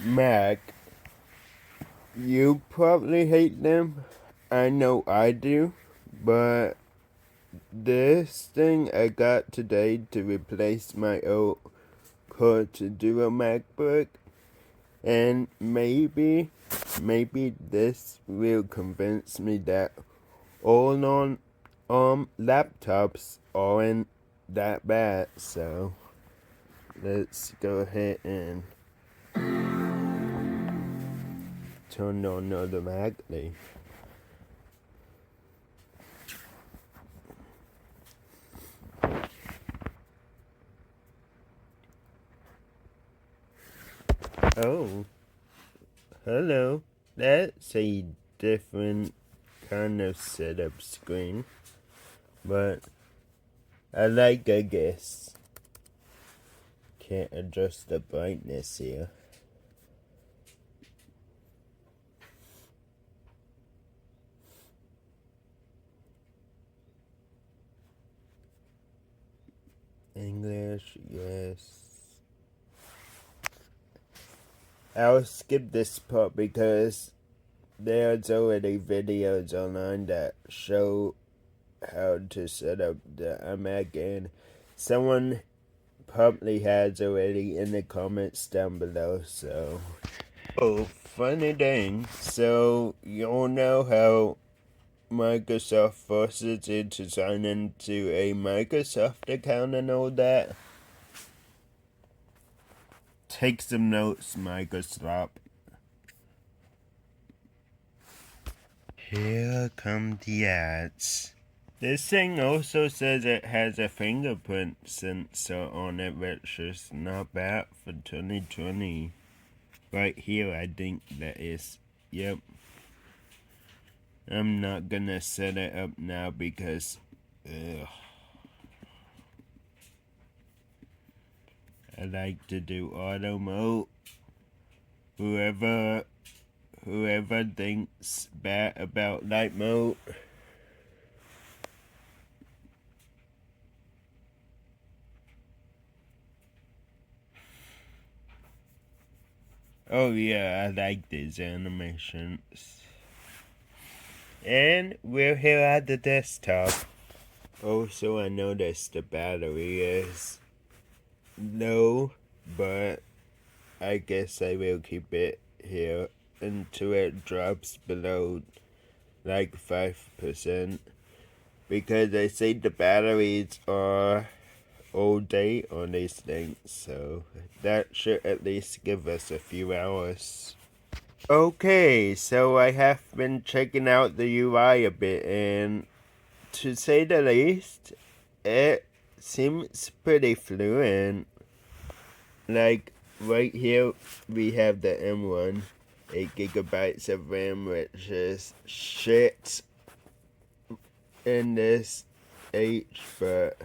Mac, you probably hate them. I know I do, but this thing I got today to replace my old cord to do a MacBook, and maybe this will convince me that all on laptops aren't that bad. So let's go ahead and turn on automatically. Oh, hello. That's a different kind of setup screen, but I guess. Can't adjust the brightness here. English, yes. I'll skip this part because there's already videos online that show how to set up the iMac, and someone probably has already in the comments down below. So, oh, funny thing. So, you'll know how Microsoft forces you to sign into a Microsoft account and all that. Take some notes, Microsoft. Here come the ads. This thing also says it has a fingerprint sensor on it, which is not bad for 2020. Right here, I think that is. Yep. I'm not gonna set it up now because, ugh. I like to do auto mode. Whoever thinks bad about night mode, oh yeah, I like these animations. And we're here at the desktop. Also, I noticed the battery is low, but I guess I will keep it here until it drops below like 5%, because they say the batteries are all day on these things, so that should at least give us a few hours. Okay, so I have been checking out the UI a bit, and to say the least, it seems pretty fluent. Like, right here, we have the M1, 8 gigabytes of RAM, which is shit in this age, but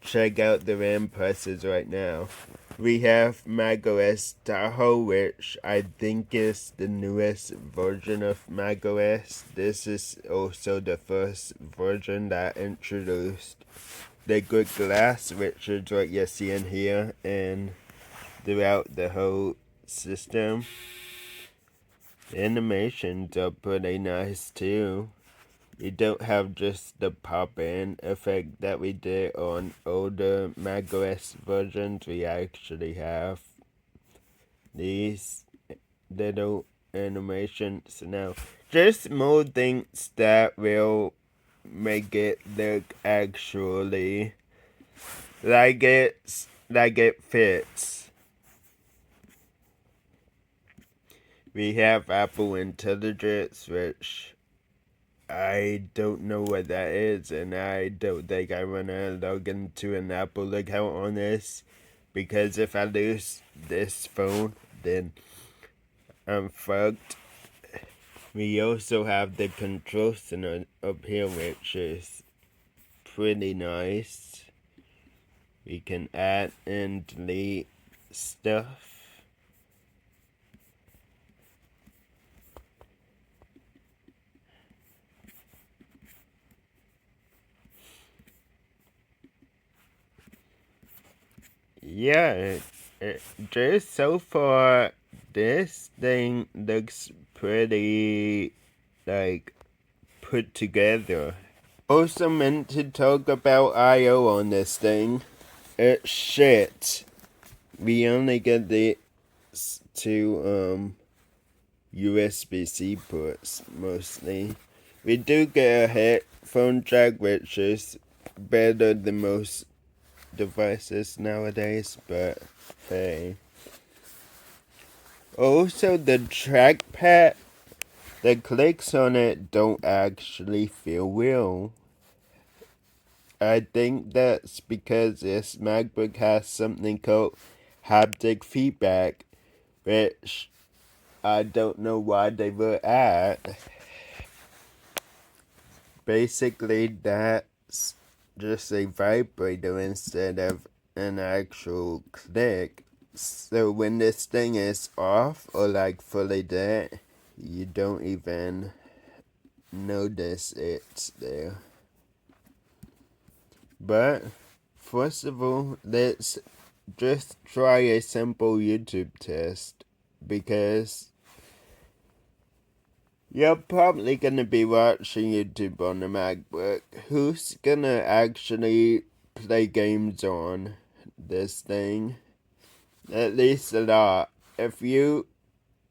check out the RAM prices right now. We have macOS Tahoe, which I think is the newest version of macOS. This is also the first version that introduced the good glass, which is what you're seeing here and throughout the whole system. The animations are pretty nice too. You don't have just the pop-in effect that we did on older macOS versions. We actually have these little animations now. Just more things that will make it look actually like it fits. We have Apple Intelligence, which I don't know what that is, and I don't think I want to log into an Apple account on this, because if I lose this phone, then I'm fucked. We also have the control center up here, which is pretty nice. We can add and delete stuff. Yeah, just so far, this thing looks pretty, like, put together. Also meant to talk about I/O on this thing. It's shit. We only get the two USB-C ports mostly. We do get a headphone jack, which is better than most devices nowadays, but hey. Also, the trackpad, the clicks on it don't actually feel real. I think that's because this MacBook has something called haptic feedback, which I don't know why they were at. Basically, that's just a vibrator instead of an actual click. So when this thing is off or like fully dead, you don't even notice it's there. But first of all, let's just try a simple YouTube test, because you're probably gonna be watching YouTube on the MacBook. Who's gonna actually play games on this thing? At least a lot. If you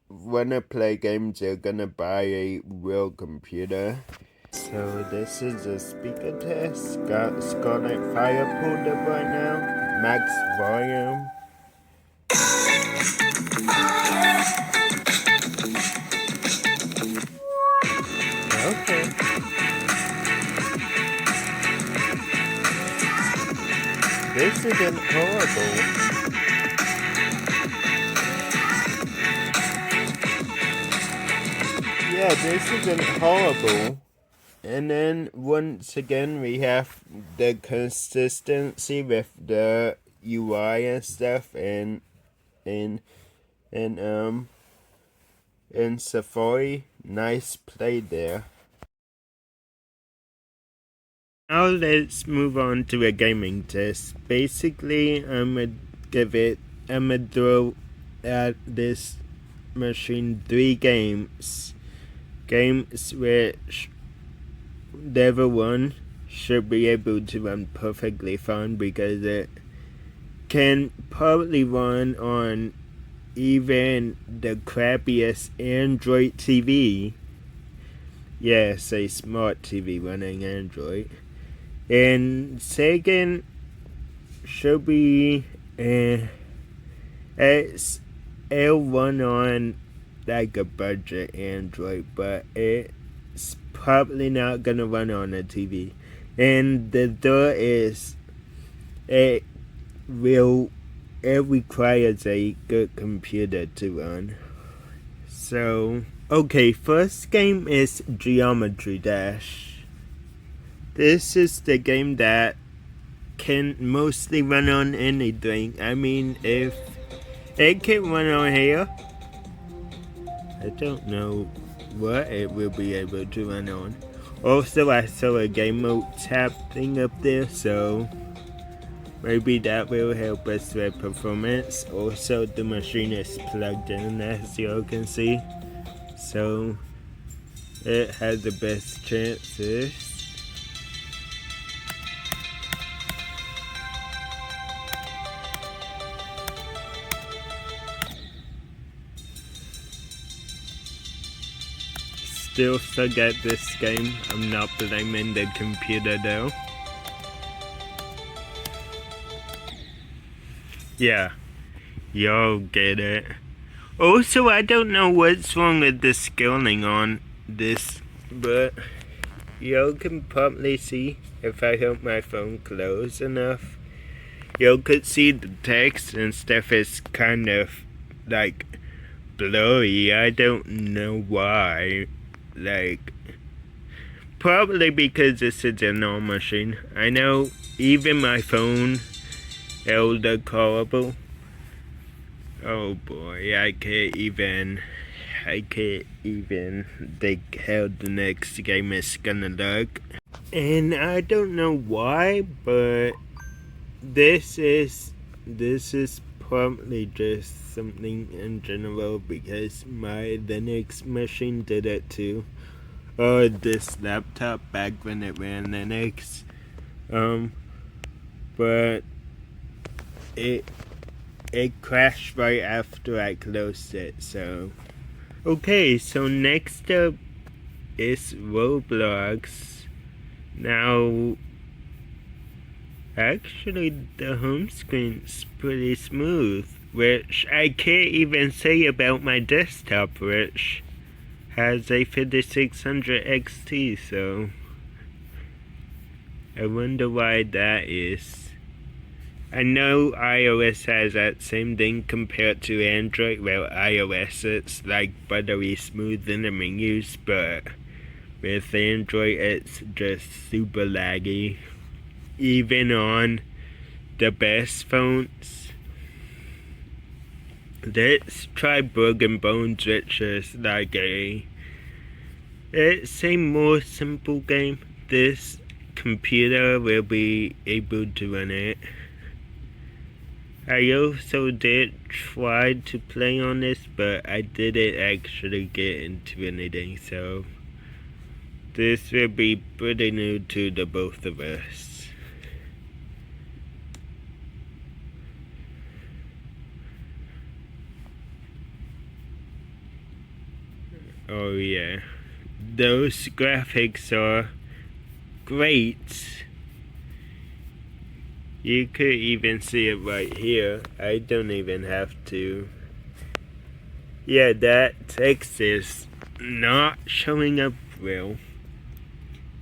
wanna play games, you're gonna buy a real computer. So this is a speaker test. Got Scarlet Fire pulled up right now. Max volume. Okay. This isn't horrible. Yeah, this isn't horrible. And then once again, we have the consistency with the UI and stuff in Safari. Nice play there. Now let's move on to a gaming test. Basically, I'ma throw at this machine 3 games. Games which level 1 should be able to run perfectly fine, because it can probably run on even the crappiest Android TV. Yes, a smart TV running Android. And second should be L1 on like a budget Android, but it's probably not gonna run on a TV. And the third is it requires a good computer to run. So okay, first game is Geometry Dash. This is the game that can mostly run on anything. I mean, if it can run on here, I don't know what it will be able to run on. Also, I saw a game mode tab thing up there, so maybe that will help us with performance. Also, the machine is plugged in, as you all can see, so it has the best chances. Still suck at this game. I'm not blaming the computer though. Yeah, y'all get it. Also, I don't know what's wrong with the scaling on this, but y'all can probably see if I hold my phone close enough. Y'all could see the text and stuff is kind of like blurry. I don't know why. Like, probably because this is an old machine. I know even my phone held the horrible. Oh boy, I can't even think how the next game is gonna look. And I don't know why, but this is probably just something in general because my Linux machine did it too. Or this laptop back when it ran Linux. But it crashed right after I closed it, so. Okay, so next up is Roblox. Now, actually the home screen's pretty smooth, which I can't even say about my desktop, which has a 5600 XT, so I wonder why that is. I know iOS has that same thing compared to Android. Well, iOS, it's like buttery smooth in the menus, but with Android, it's just super laggy. Even on the best phones. Let's try Broken Bones, which is like it's a more simple game. This computer will be able to run it. I also did try to play on this, but I didn't actually get into anything, so this will be pretty new to the both of us. Oh yeah, those graphics are great. You could even see it right here. I don't even have to. Yeah, that text is not showing up well.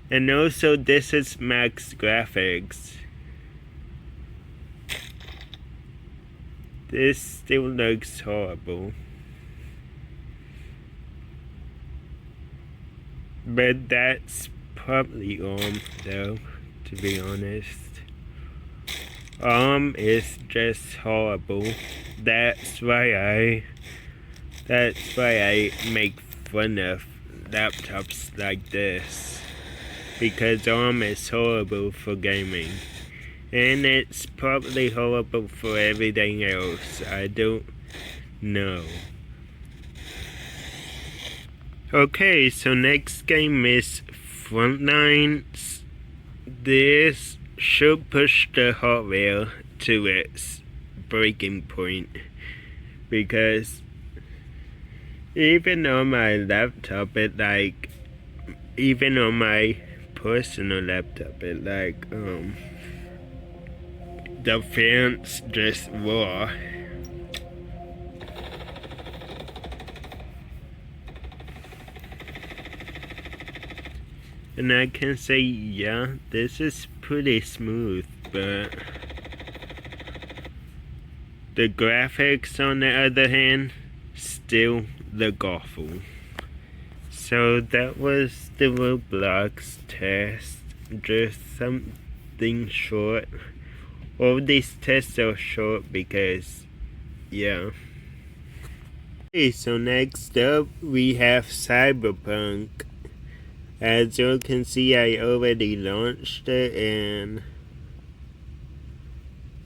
And also this is max graphics. This still looks horrible. But that's probably though, to be honest. Is just horrible. That's why I make fun of laptops like this. Because is horrible for gaming. And it's probably horrible for everything else. I don't know. Okay, so next game is Frontlines. This should push the hardware to its breaking point, because even on my laptop, even on my personal laptop, the fans just raw. And I can say, yeah, this is pretty smooth, but the graphics, on the other hand, still look awful. So that was the Roblox test, just something short. All these tests are short because, yeah. Okay, so next up we have Cyberpunk. As you can see, I already launched it and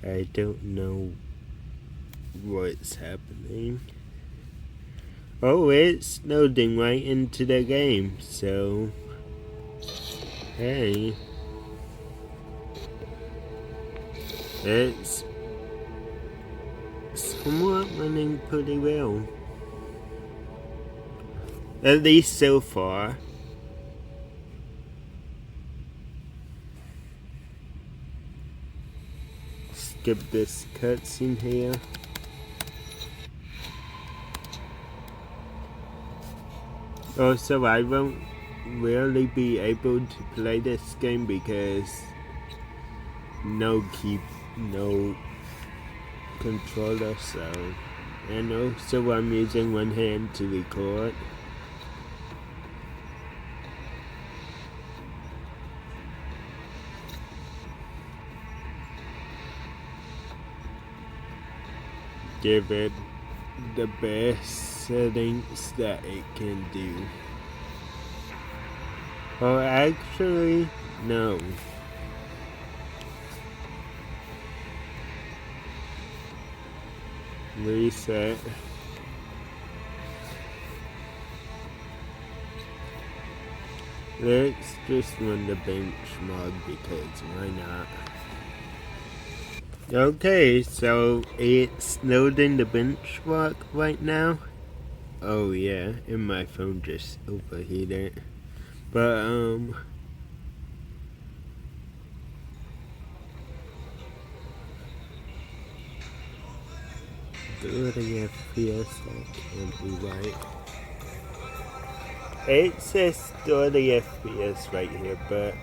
I don't know what's happening. Oh, it's loading right into the game, so hey. It's somewhat running pretty well. At least so far. Skip this cutscene here. Also, I won't really be able to play this game because no controller, so, and also I'm using one hand to record. Give it the best settings that it can do. Or actually, no. Reset. Let's just run the benchmark because why not? Okay, so it's loading the benchmark right now. Oh yeah, and my phone just overheated. But 30 FPS, that can't be right. It says 30 FPS right here, but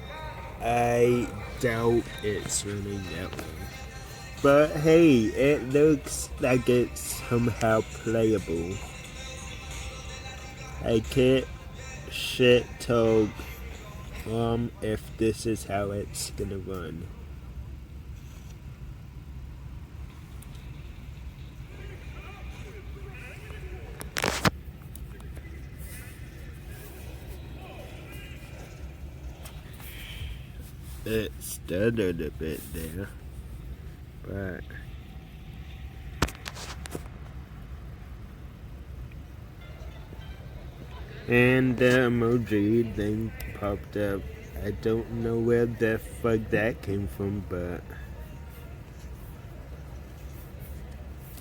I doubt it's running that way. But hey, it looks like it's somehow playable. I can't shit talk if this is how it's gonna run. It stuttered a bit there, but and the emoji thing popped up. I don't know where the fuck that came from, but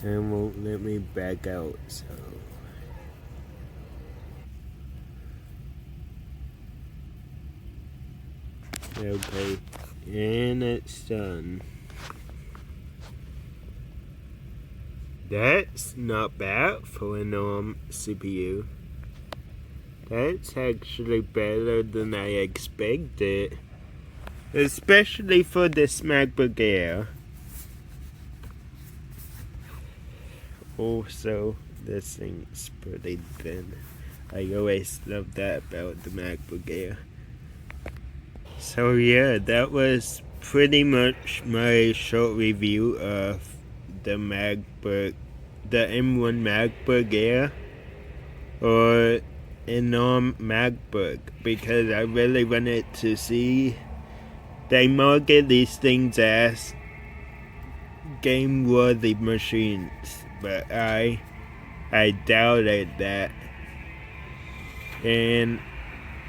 it won't let me back out, so. Okay, and it's done. That's not bad for an CPU. That's actually better than I expected. Especially for this MacBook Air. Also, this thing's pretty thin. I always love that about the MacBook Air. So yeah, that was pretty much my short review of the MacBook, the M1 MacBook Air, or a MacBook, because I really wanted to see. They market these things as game-worthy machines, but I doubted that. And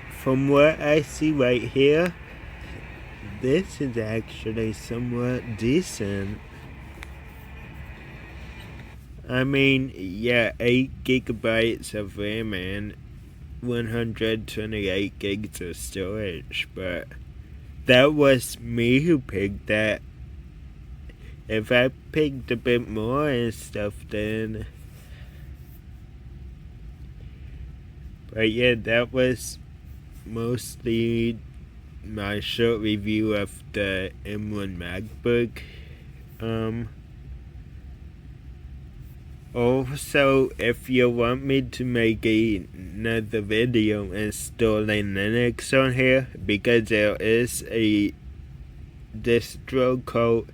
from what I see right here, this is actually somewhat decent. I mean, yeah, 8 gigabytes of RAM and 128 gigs of storage, but that was me who picked that. If I picked a bit more and stuff, then. But yeah, that was mostly my short review of the M1 MacBook. Also, if you want me to make another video installing Linux on here, because there is a distro called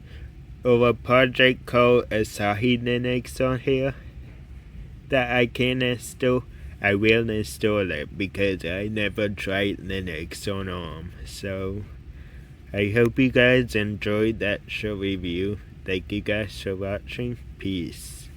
or a project called Asahi Linux on here that I can install, I will install it because I never tried Linux on ARM. So I hope you guys enjoyed that short review. Thank you guys for watching. Peace.